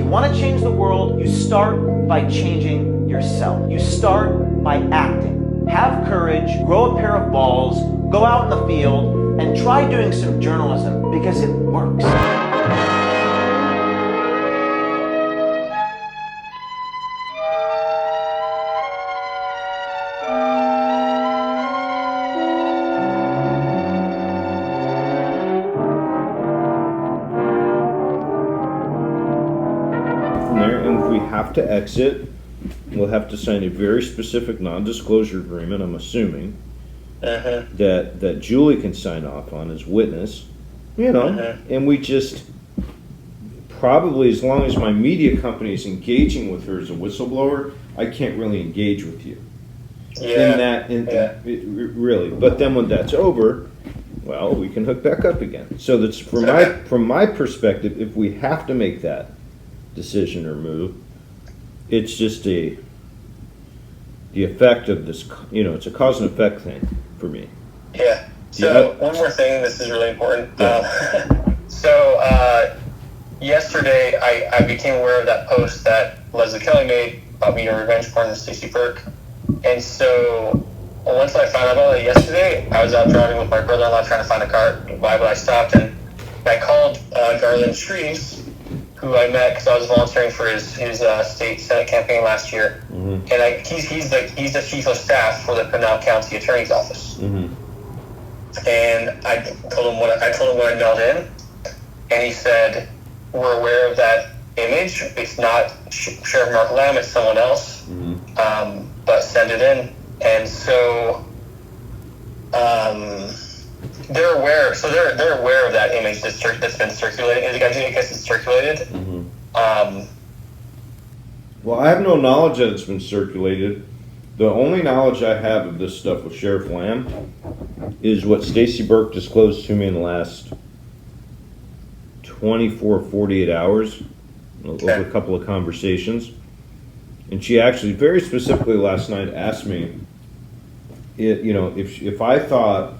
you want to change the world, you start by changing yourself. You start by acting. Have courage, grow a pair of balls, go out in the field, and try doing some journalism because it works. And if we have to exit, we'll have to sign a very specific non-disclosure agreement, I'm assuming, that Julie can sign off on as witness, and we just, probably as long as my media company is engaging with her as a whistleblower, I can't really engage with you. Really. But then when that's over, well, we can hook back up again. So that's from my perspective, if we have to make that decision or move, it's just the effect of this, it's a cause and effect thing for me. Yeah. So one more thing, this is really important. Yesterday I became aware of that post that Leslie Kelly made about me a revenge porn with Stacey Burke. And so once I found out about it yesterday, I was out driving with my brother-in-law trying to find a car. But I stopped and I called Garland Shreves, who I met because I was volunteering for his state senate campaign last year, and he's the chief of staff for the Pinal County Attorney's Office. And I told him what I mailed in, and he said, "We're aware of that image. It's not Sheriff Mark Lamb; it's someone else. But send it in." And so they're aware. So they're aware of that image that's been circulating. I guess it's circulated. Well, I have no knowledge that it's been circulated. The only knowledge I have of this stuff with Sheriff Lamb is what Stacey Burke disclosed to me in the last 24, 48 hours, over a couple of conversations. And she actually very specifically last night asked me, if I thought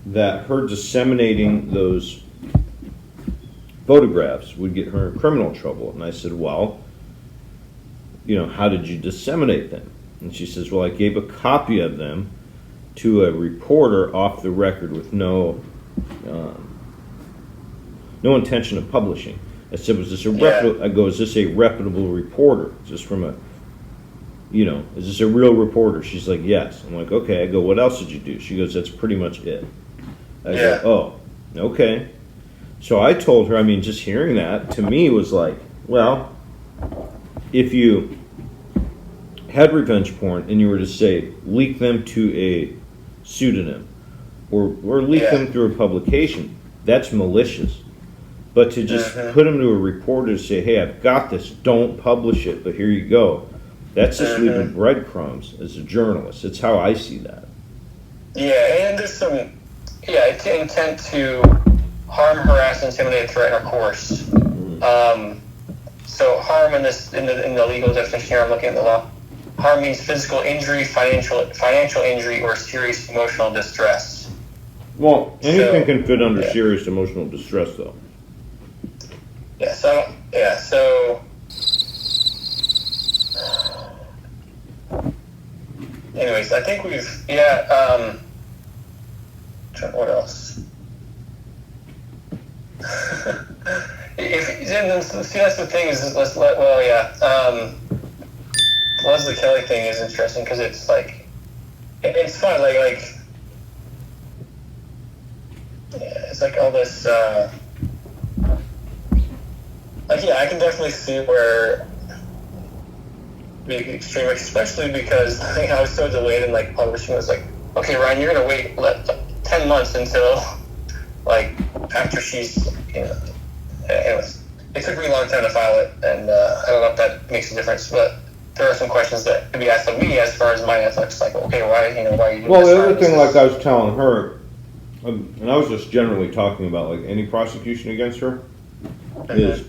that her disseminating those photographs would get her in criminal trouble. And I said, well, how did you disseminate them? And she says, well, I gave a copy of them to a reporter off the record with no intention of publishing. I said, was this a reputable? I go, is this a reputable reporter? Is this from a, is this a real reporter? She's like, yes. I'm like, okay. I go, what else did you do? She goes, that's pretty much it. I go, oh, okay. So I told her, just hearing that to me was like, well, if you had revenge porn and you were to say, leak them to a pseudonym or leak them through a publication, that's malicious. But to just put them to a reporter to say, hey, I've got this, don't publish it, but here you go, that's just leaving breadcrumbs as a journalist. It's how I see that. Yeah, and there's some, it's intent to harm, harass, intimidate, threaten, or coerce. So harm in the legal definition here, I'm looking at the law. Harm means physical injury, financial injury, or serious emotional distress. Well, anything can fit under serious emotional distress, though. So anyways, I think we've, what else? That's the thing is, Leslie Kelly thing is interesting because it's like, it's fun, it's like all this, I can definitely see where the extreme, especially because I was so delayed in publishing. It was like, okay, Ryan, you're gonna wait 10 months until after she's, anyways, it took me a long time to file it, and I don't know if that makes a difference, but there are some questions that could be asked of me as far as my ethics, okay, why are you doing this? Well, the other thing, I was telling her, and I was just generally talking about any prosecution against her, is,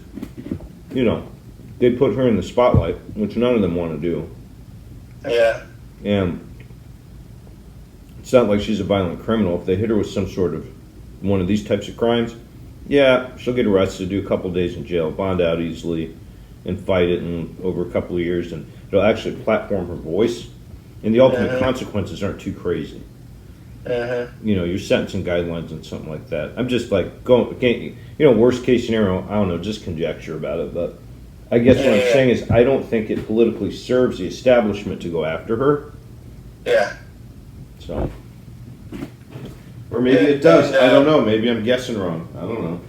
they put her in the spotlight, which none of them want to do. Yeah. And it's not like she's a violent criminal. If they hit her with some sort of one of these types of crimes, she'll get arrested, do a couple days in jail, bond out easily, and fight it and over a couple of years, and it'll actually platform her voice, and the ultimate consequences aren't too crazy. You know, your sentencing guidelines and something like that. I'm just like worst case scenario, I don't know, just conjecture about it, but I guess what I'm saying is I don't think it politically serves the establishment to go after her. Yeah. So, or maybe it does. I don't know. Maybe I'm guessing wrong. I don't know.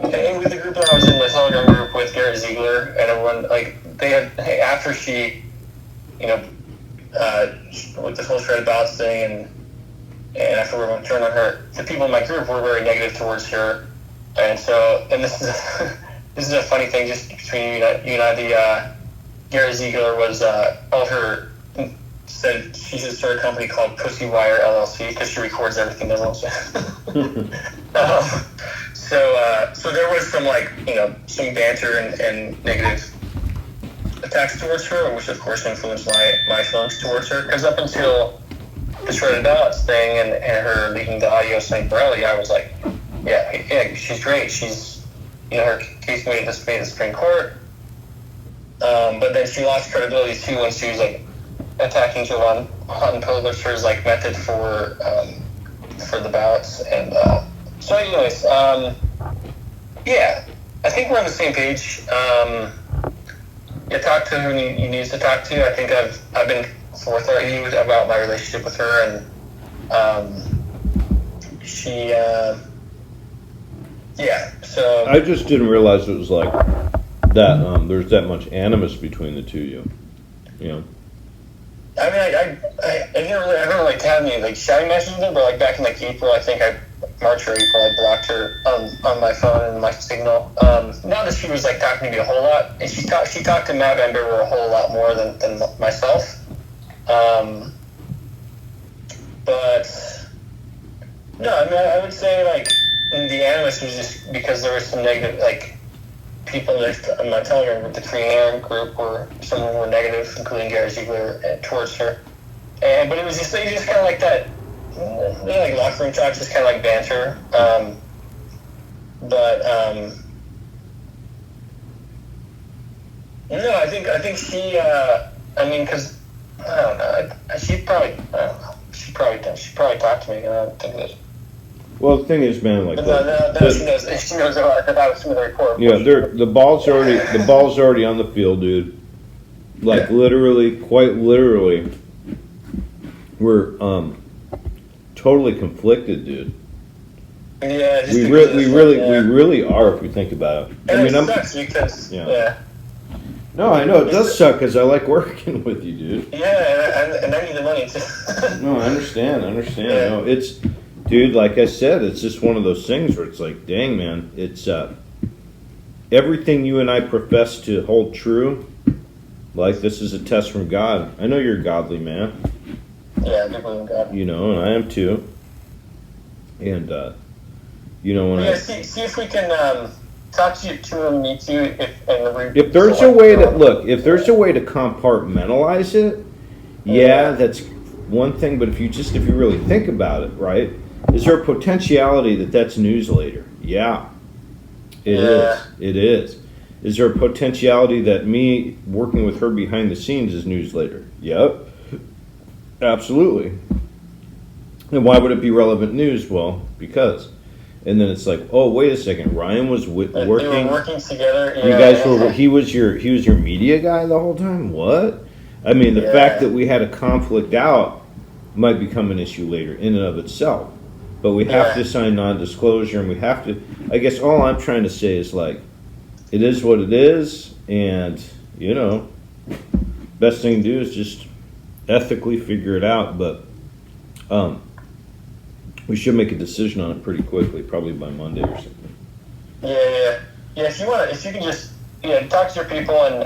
And with the group that I was in, the Telegram group with Gary Ziegler and everyone, like, they had, after she, you know, with this whole shredded ballots thing, and after everyone turned on her, the people in my group were very negative towards her. And so, and this is this is a funny thing just between you and I. Gary Ziegler was called her, said she should start a company called Pussy Wire LLC because she records everything everyone says. So there was some, like, you know, some banter and negative attacks towards her, which of course influenced my feelings towards her. Because up until the shredded ballots thing and her leaking the audio saying Borelli, I was like, yeah, she's great. She's, you know, her case made the Supreme Court. But then she lost credibility too when she was like attacking Jovan Pulitcher's like method for the ballots. And so, anyways, yeah, I think we're on the same page. Talk to who you need to talk to. I think I've been forthright with you about my relationship with her, and she, So I just didn't realize it was like that. There's that much animus between the two of you. You know. I mean, I haven't really had any like shouting matches with her, but like back in like April, I think March or April, I blocked her on my phone and my Signal. Not that she was like talking to me a whole lot, and she talked to Matt Van Berber a whole lot more than myself. But no, I mean, I would say like the animus was just because there was some negative like people in my Telegram group, the Korean group, where some of them were negative, including Gary Ziegler, towards her. But it was just kind of like that. Like locker room talk, just kind of like banter. No, I think she. I mean, because I don't know. She probably talked to me, and I don't think that. Well, the thing is, man, like she knows about some of the report. Yeah, the ball's already on the field, dude. Like literally, quite literally, we're totally conflicted, dude. Yeah, we really are if we think about it. And I mean, it sucks because No, I know it does suck because I like working with you, dude. Yeah, and I need the money too. No, I understand. Yeah. No, it's, dude, like I said, it's just one of those things where it's like, dang, man, it's everything you and I profess to hold true. Like, this is a test from God. I know you're a godly man. Yeah, I do believe in God. You know, and I am too. And you know, when see if we can talk to him, me too. If there's a way to compartmentalize it, that's one thing. But if you really think about it, right? Is there a potentiality that that's news later? Yeah, it is. It is. Is there a potentiality that me working with her behind the scenes is news later? Yep, absolutely. And why would it be relevant news? Well, because. And then it's like, oh, wait a second. Ryan was working. We were working together. You guys were. He was your media guy the whole time. What? I mean, the fact that we had a conflict out might become an issue later in and of itself. But we have to sign non-disclosure, and we have to. I guess all I'm trying to say is like, it is what it is, and you know, best thing to do is just ethically figure it out. But we should make a decision on it pretty quickly, probably by Monday or something. Yeah. If you can just talk to your people, and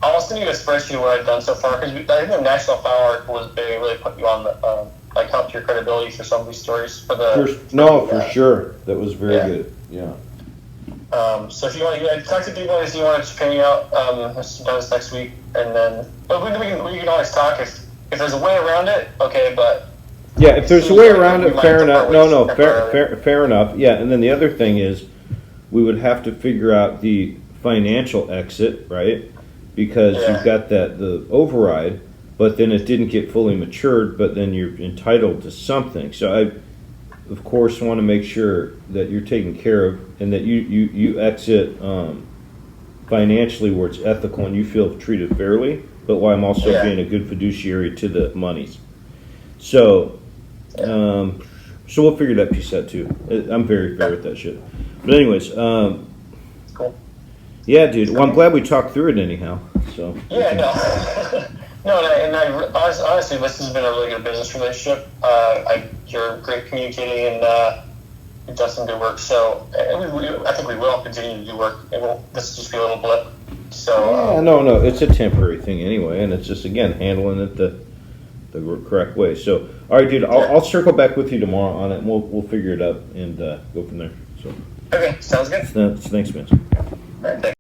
I'll send you a spreadsheet of what I've done so far, because I think the National File article was they really put you on the helped your credibility for some of these stories for the. For sure, that was very good. Yeah. So if you want to talk to people, if you want to pay me out, this next week, and then but we can always talk if there's a way around it. Okay, but. Yeah, if there's a way around it, fair enough. Fair enough. Yeah, and then the other thing is, we would have to figure out the financial exit, right? Because Yeah. you've got the override, but then it didn't get fully matured, but then you're entitled to something. So I, of course, want to make sure that you're taken care of and that you exit financially where it's ethical and you feel treated fairly, but while I'm also Yeah. being a good fiduciary to the monies. So, so we'll figure that piece out too. I'm very fair with that shit. But anyways, Cool. yeah, dude. Well, I'm glad we talked through it anyhow. So Yeah, no. No, honestly, this has been a really good business relationship. You're great communicating, and you've done some good work. So I think we will continue to do work. This will just be a little blip. So yeah, no, it's a temporary thing anyway, and it's just again handling it the correct way. So, all right, dude, I'll circle back with you tomorrow on it, and we'll figure it out and go from there. So, okay, sounds good. thanks, man. All right, thanks.